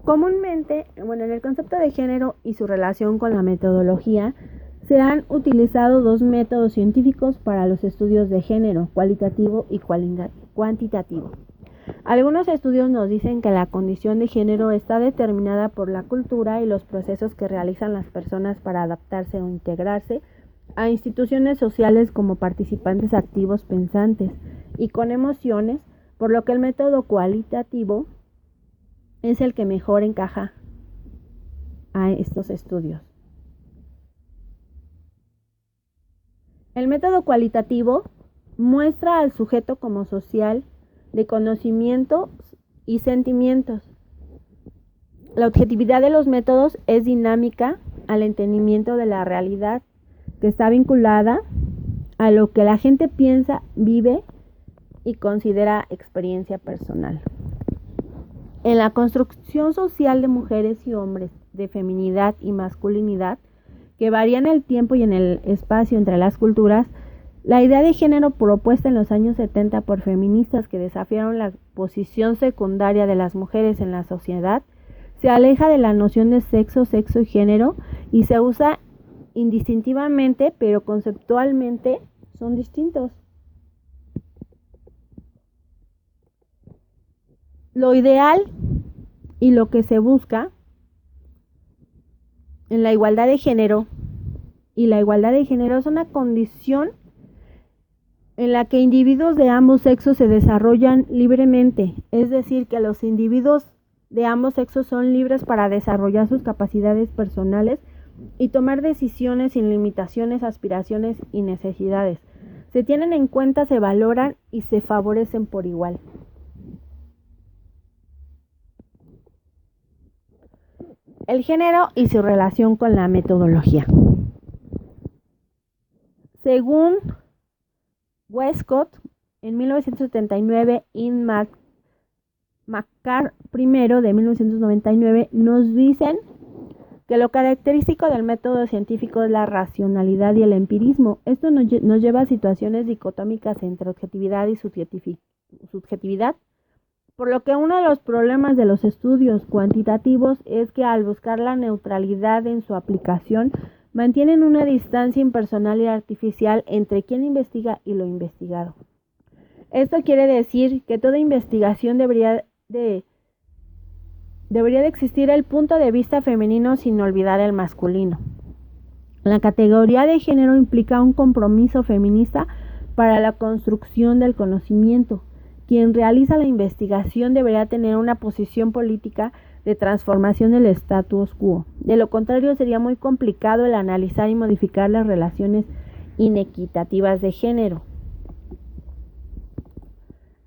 Comúnmente, en el concepto de género y su relación con la metodología, se han utilizado dos métodos científicos para los estudios de género, cualitativo y cuantitativo. Algunos estudios nos dicen que la condición de género está determinada por la cultura y los procesos que realizan las personas para adaptarse o integrarse a instituciones sociales como participantes activos pensantes y con emociones, por lo que el método cualitativo es el que mejor encaja a estos estudios. El método cualitativo muestra al sujeto como social de conocimientos y sentimientos. La objetividad de los métodos es dinámica al entendimiento de la realidad, que está vinculada a lo que la gente piensa, vive y considera experiencia personal. En la construcción social de mujeres y hombres, de feminidad y masculinidad, que varía en el tiempo y en el espacio entre las culturas, la idea de género propuesta en los años 70 por feministas que desafiaron la posición secundaria de las mujeres en la sociedad, se aleja de la noción de sexo y género y se usa indistintivamente, pero conceptualmente son distintos. Lo ideal y lo que se busca en la igualdad de género, y la igualdad de género es una condición en la que individuos de ambos sexos se desarrollan libremente, es decir, que los individuos de ambos sexos son libres para desarrollar sus capacidades personales y tomar decisiones sin limitaciones, aspiraciones y necesidades. Se tienen en cuenta, se valoran y se favorecen por igual. El género y su relación con la metodología. Según Westcott, en 1979, McCarr I de 1999, nos dicen que lo característico del método científico es la racionalidad y el empirismo. Esto nos lleva a situaciones dicotómicas entre objetividad y subjetividad, por lo que uno de los problemas de los estudios cuantitativos es que al buscar la neutralidad en su aplicación, mantienen una distancia impersonal y artificial entre quien investiga y lo investigado. Esto quiere decir que toda investigación debería de existir el punto de vista femenino sin olvidar el masculino. La categoría de género implica un compromiso feminista para la construcción del conocimiento. Quien realiza la investigación debería tener una posición política de transformación del status quo. De lo contrario, sería muy complicado el analizar y modificar las relaciones inequitativas de género.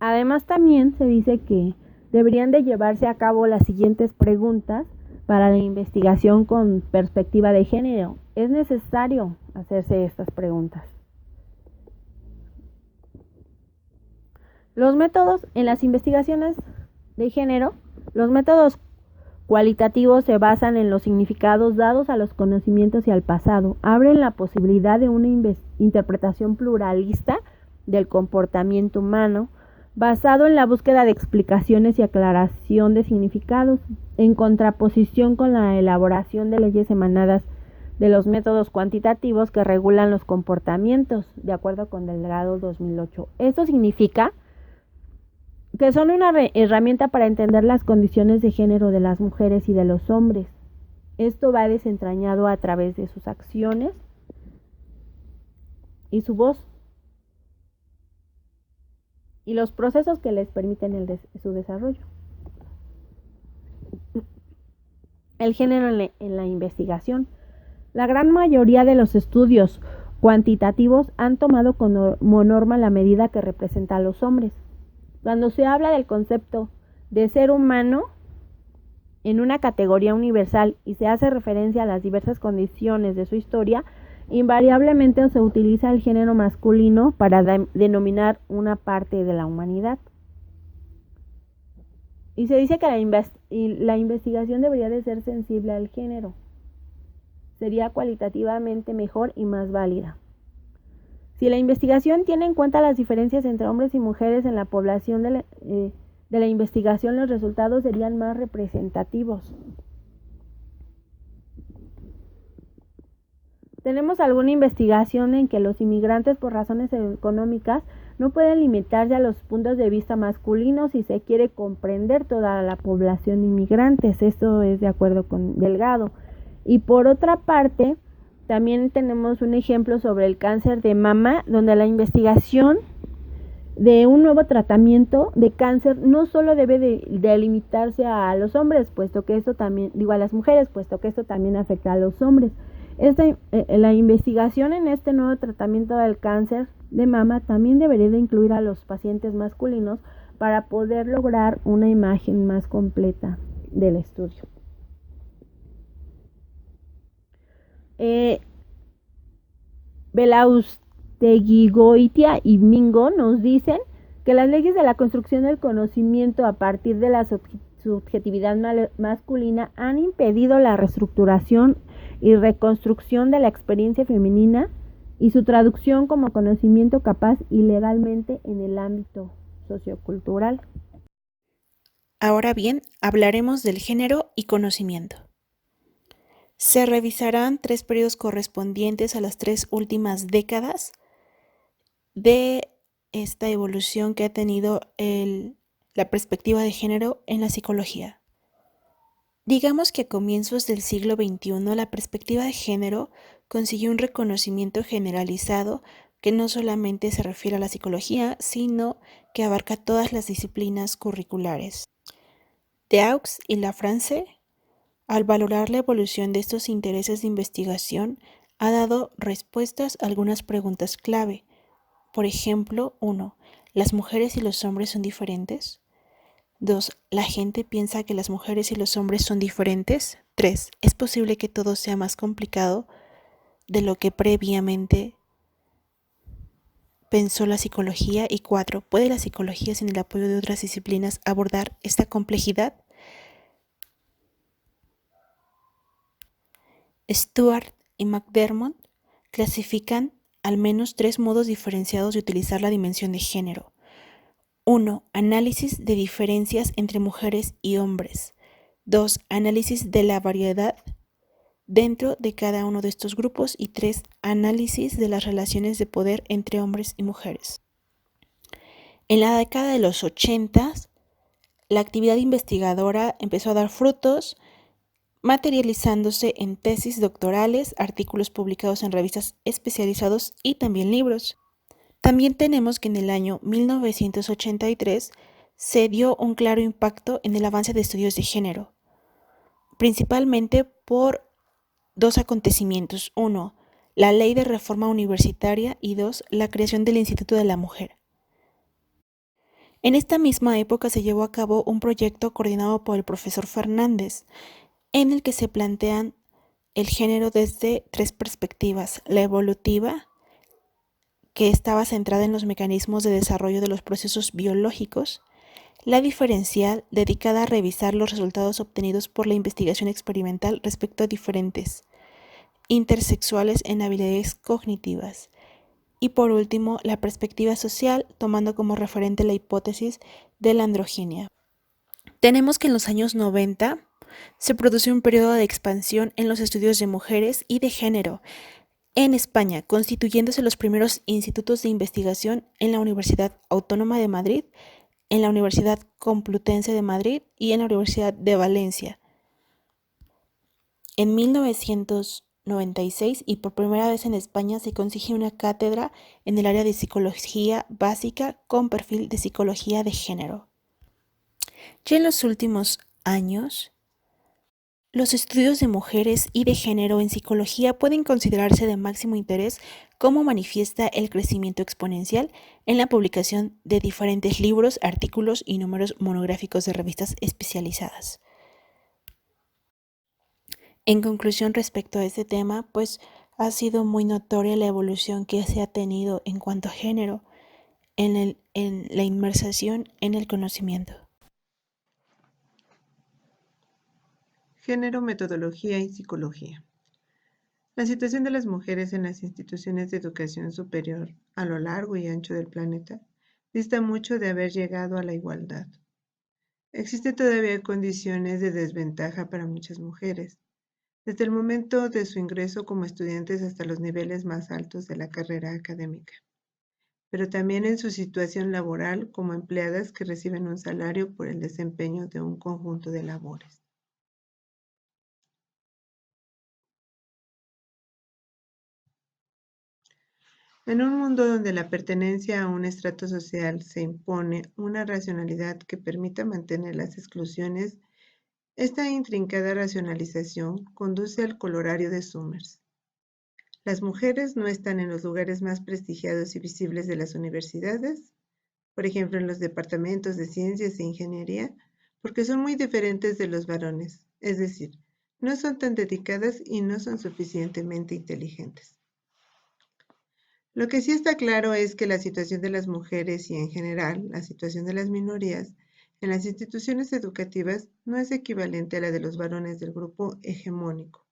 Además, también se dice que deberían de llevarse a cabo las siguientes preguntas para la investigación con perspectiva de género. Es necesario hacerse estas preguntas. Los métodos en las investigaciones de género, los métodos cualitativos se basan en los significados dados a los conocimientos y al pasado. Abren la posibilidad de una interpretación pluralista del comportamiento humano, basado en la búsqueda de explicaciones y aclaración de significados, en contraposición con la elaboración de leyes emanadas de los métodos cuantitativos que regulan los comportamientos, de acuerdo con Delgado 2008. Esto significa que son una herramienta para entender las condiciones de género de las mujeres y de los hombres. Esto va desentrañado a través de sus acciones y su voz, y los procesos que les permiten su desarrollo. El género en la investigación. La gran mayoría de los estudios cuantitativos han tomado como norma la medida que representa a los hombres. Cuando se habla del concepto de ser humano en una categoría universal y se hace referencia a las diversas condiciones de su historia, invariablemente se utiliza el género masculino para denominar una parte de la humanidad. Y se dice que la investigación debería de ser sensible al género. Sería cualitativamente mejor y más válida. Si la investigación tiene en cuenta las diferencias entre hombres y mujeres en la población de la investigación, los resultados serían más representativos. Tenemos alguna investigación en que los inmigrantes, por razones económicas, no pueden limitarse a los puntos de vista masculinos si se quiere comprender toda la población inmigrante. Esto es de acuerdo con Delgado. Y por otra parte, también tenemos un ejemplo sobre el cáncer de mama, donde la investigación de un nuevo tratamiento de cáncer no solo debe de limitarse a los hombres, puesto que esto también, a las mujeres, puesto que esto también afecta a los hombres. La investigación en este nuevo tratamiento del cáncer de mama también debería de incluir a los pacientes masculinos para poder lograr una imagen más completa del estudio. Belaustegui-Goitia y Mingo nos dicen que las leyes de la construcción del conocimiento a partir de la subjetividad masculina han impedido la reestructuración y reconstrucción de la experiencia femenina y su traducción como conocimiento capaz y legalmente en el ámbito sociocultural. Ahora bien, hablaremos del género y conocimiento. Se revisarán 3 periodos correspondientes a las 3 últimas décadas de esta evolución que ha tenido la perspectiva de género en la psicología. Digamos que a comienzos del siglo XXI la perspectiva de género consiguió un reconocimiento generalizado que no solamente se refiere a la psicología, sino que abarca todas las disciplinas curriculares. Deux y Lafrance, al valorar la evolución de estos intereses de investigación, ha dado respuestas a algunas preguntas clave. Por ejemplo, 1. ¿Las mujeres y los hombres son diferentes? 2. ¿La gente piensa que las mujeres y los hombres son diferentes? 3. ¿Es posible que todo sea más complicado de lo que previamente pensó la psicología? Y 4. ¿Puede la psicología, sin el apoyo de otras disciplinas, abordar esta complejidad? Stewart y McDermott clasifican al menos 3 modos diferenciados de utilizar la dimensión de género. 1. Análisis de diferencias entre mujeres y hombres. 2. Análisis de la variedad dentro de cada uno de estos grupos. Y 3. Análisis de las relaciones de poder entre hombres y mujeres. En la década de los 80, la actividad investigadora empezó a dar frutos, materializándose en tesis doctorales, artículos publicados en revistas especializados y también libros. También tenemos que en el año 1983 se dio un claro impacto en el avance de estudios de género, principalmente por 2 acontecimientos. 1. La Ley de Reforma Universitaria y 2. La creación del Instituto de la Mujer. En esta misma época se llevó a cabo un proyecto coordinado por el profesor Fernández, en el que se plantean el género desde 3 perspectivas: la evolutiva, que estaba centrada en los mecanismos de desarrollo de los procesos biológicos; la diferencial, dedicada a revisar los resultados obtenidos por la investigación experimental respecto a diferentes intersexuales en habilidades cognitivas; y por último, la perspectiva social, tomando como referente la hipótesis de la androginia. Tenemos que en los años 90 se produce un periodo de expansión en los estudios de mujeres y de género en España, constituyéndose los primeros institutos de investigación en la Universidad Autónoma de Madrid, en la Universidad Complutense de Madrid y en la Universidad de Valencia. En 1996 y por primera vez en España se consigue una cátedra en el área de psicología básica con perfil de psicología de género. Ya en los últimos años, los estudios de mujeres y de género en psicología pueden considerarse de máximo interés, como manifiesta el crecimiento exponencial en la publicación de diferentes libros, artículos y números monográficos de revistas especializadas. En conclusión, respecto a este tema, pues ha sido muy notoria la evolución que se ha tenido en cuanto a género en la inmersión en el conocimiento. Género, metodología y psicología. La situación de las mujeres en las instituciones de educación superior a lo largo y ancho del planeta dista mucho de haber llegado a la igualdad. Existen todavía condiciones de desventaja para muchas mujeres, desde el momento de su ingreso como estudiantes hasta los niveles más altos de la carrera académica, pero también en su situación laboral como empleadas que reciben un salario por el desempeño de un conjunto de labores. En un mundo donde la pertenencia a un estrato social se impone una racionalidad que permita mantener las exclusiones, esta intrincada racionalización conduce al colorario de Summers. Las mujeres no están en los lugares más prestigiados y visibles de las universidades, por ejemplo en los departamentos de ciencias e ingeniería, porque son muy diferentes de los varones, es decir, no son tan dedicadas y no son suficientemente inteligentes. Lo que sí está claro es que la situación de las mujeres y en general la situación de las minorías en las instituciones educativas no es equivalente a la de los varones del grupo hegemónico.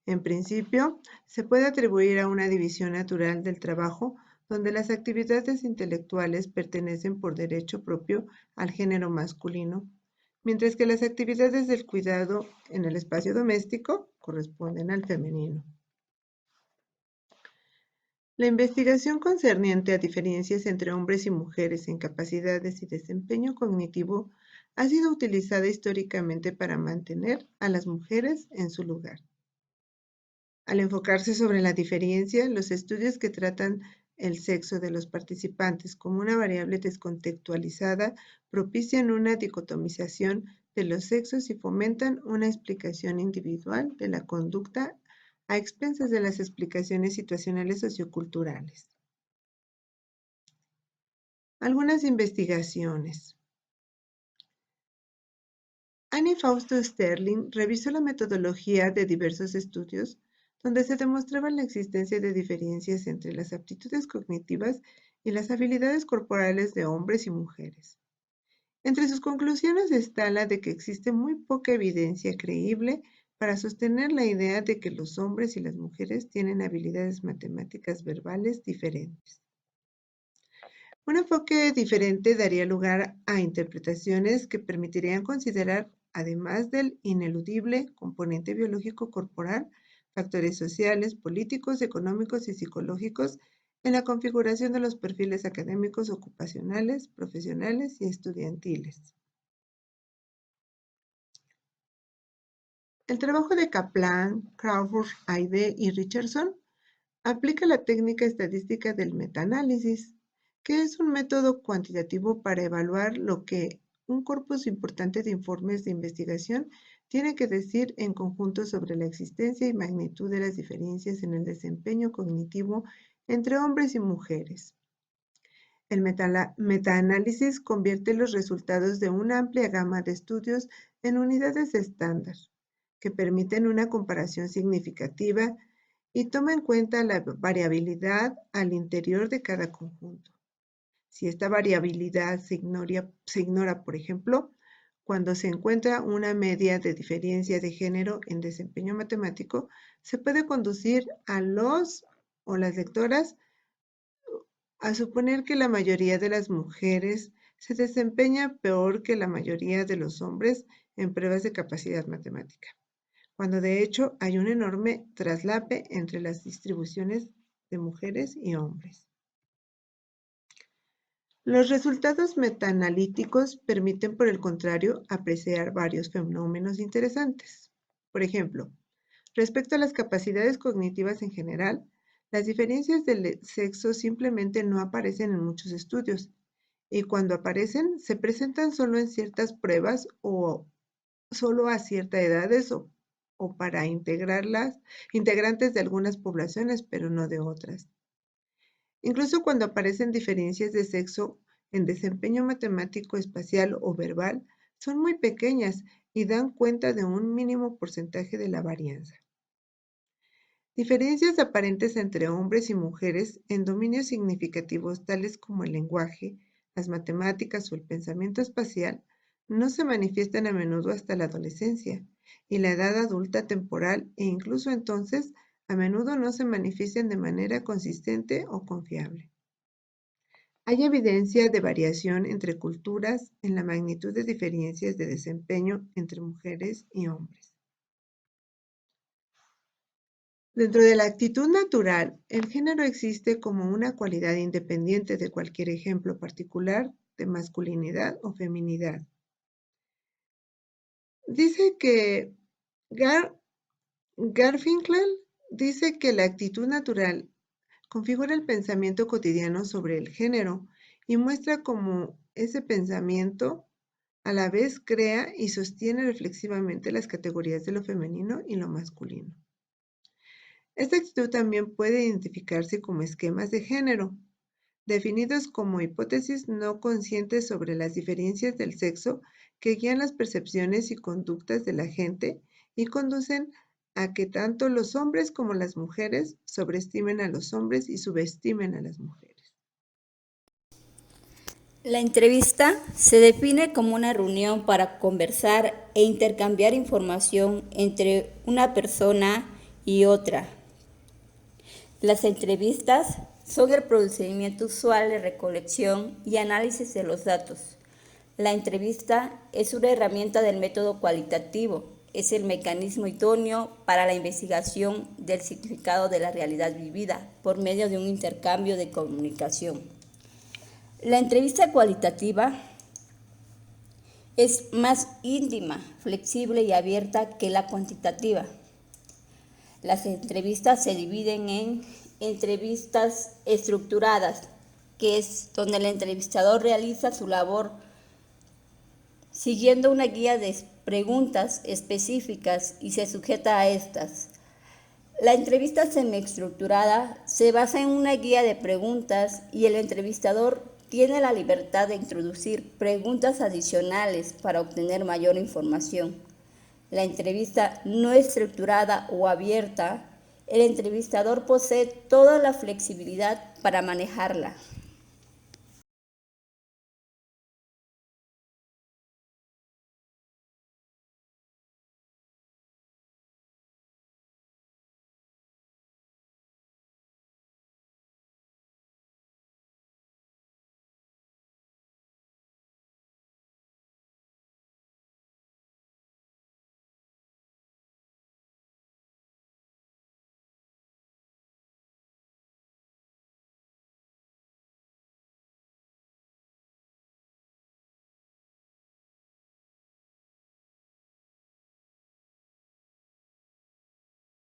En principio, se puede atribuir a una división natural del trabajo donde las actividades intelectuales pertenecen por derecho propio al género masculino, mientras que las actividades del cuidado en el espacio doméstico corresponden al femenino. La investigación concerniente a diferencias entre hombres y mujeres en capacidades y desempeño cognitivo ha sido utilizada históricamente para mantener a las mujeres en su lugar. Al enfocarse sobre la diferencia, los estudios que tratan el sexo de los participantes como una variable descontextualizada propician una dicotomización de los sexos y fomentan una explicación individual de la conducta a expensas de las explicaciones situacionales socioculturales. Algunas investigaciones. Annie Fausto Sterling revisó la metodología de diversos estudios donde se demostraba la existencia de diferencias entre las aptitudes cognitivas y las habilidades corporales de hombres y mujeres. Entre sus conclusiones está la de que existe muy poca evidencia creíble para sostener la idea de que los hombres y las mujeres tienen habilidades matemáticas verbales diferentes. Un enfoque diferente daría lugar a interpretaciones que permitirían considerar, además del ineludible componente biológico corporal, factores sociales, políticos, económicos y psicológicos en la configuración de los perfiles académicos, ocupacionales, profesionales y estudiantiles. El trabajo de Kaplan, Crawford, Aide y Richardson aplica la técnica estadística del metaanálisis, que es un método cuantitativo para evaluar lo que un corpus importante de informes de investigación tiene que decir en conjunto sobre la existencia y magnitud de las diferencias en el desempeño cognitivo entre hombres y mujeres. El metaanálisis convierte los resultados de una amplia gama de estudios en unidades estándar, que permiten una comparación significativa y toma en cuenta la variabilidad al interior de cada conjunto. Si esta variabilidad se ignora, por ejemplo, cuando se encuentra una media de diferencia de género en desempeño matemático, se puede conducir a los o las lectoras a suponer que la mayoría de las mujeres se desempeña peor que la mayoría de los hombres en pruebas de capacidad matemática, cuando de hecho hay un enorme traslape entre las distribuciones de mujeres y hombres. Los resultados metaanalíticos permiten, por el contrario, apreciar varios fenómenos interesantes. Por ejemplo, respecto a las capacidades cognitivas en general, las diferencias del sexo simplemente no aparecen en muchos estudios, y cuando aparecen se presentan solo en ciertas pruebas o solo a ciertas edades o para integrantes de algunas poblaciones, pero no de otras. Incluso cuando aparecen diferencias de sexo en desempeño matemático, espacial o verbal, son muy pequeñas y dan cuenta de un mínimo porcentaje de la varianza. Diferencias aparentes entre hombres y mujeres en dominios significativos tales como el lenguaje, las matemáticas o el pensamiento espacial no se manifiestan a menudo hasta la adolescencia y la edad adulta temporal e incluso entonces a menudo no se manifiestan de manera consistente o confiable. Hay evidencia de variación entre culturas en la magnitud de diferencias de desempeño entre mujeres y hombres. Dentro de la actitud natural, el género existe como una cualidad independiente de cualquier ejemplo particular de masculinidad o feminidad. Dice que Garfinkel dice que la actitud natural configura el pensamiento cotidiano sobre el género y muestra cómo ese pensamiento a la vez crea y sostiene reflexivamente las categorías de lo femenino y lo masculino. Esta actitud también puede identificarse como esquemas de género, definidos como hipótesis no conscientes sobre las diferencias del sexo que guían las percepciones y conductas de la gente y conducen a que tanto los hombres como las mujeres sobreestimen a los hombres y subestimen a las mujeres. La entrevista se define como una reunión para conversar e intercambiar información entre una persona y otra. Las entrevistas son el procedimiento usual de recolección y análisis de los datos. La entrevista es una herramienta del método cualitativo, es el mecanismo idóneo para la investigación del significado de la realidad vivida por medio de un intercambio de comunicación. La entrevista cualitativa es más íntima, flexible y abierta que la cuantitativa. Las entrevistas se dividen en entrevistas estructuradas, que es donde el entrevistador realiza su labor siguiendo una guía de preguntas específicas y se sujeta a estas. La entrevista semiestructurada se basa en una guía de preguntas y el entrevistador tiene la libertad de introducir preguntas adicionales para obtener mayor información. La entrevista no estructurada o abierta, el entrevistador posee toda la flexibilidad para manejarla.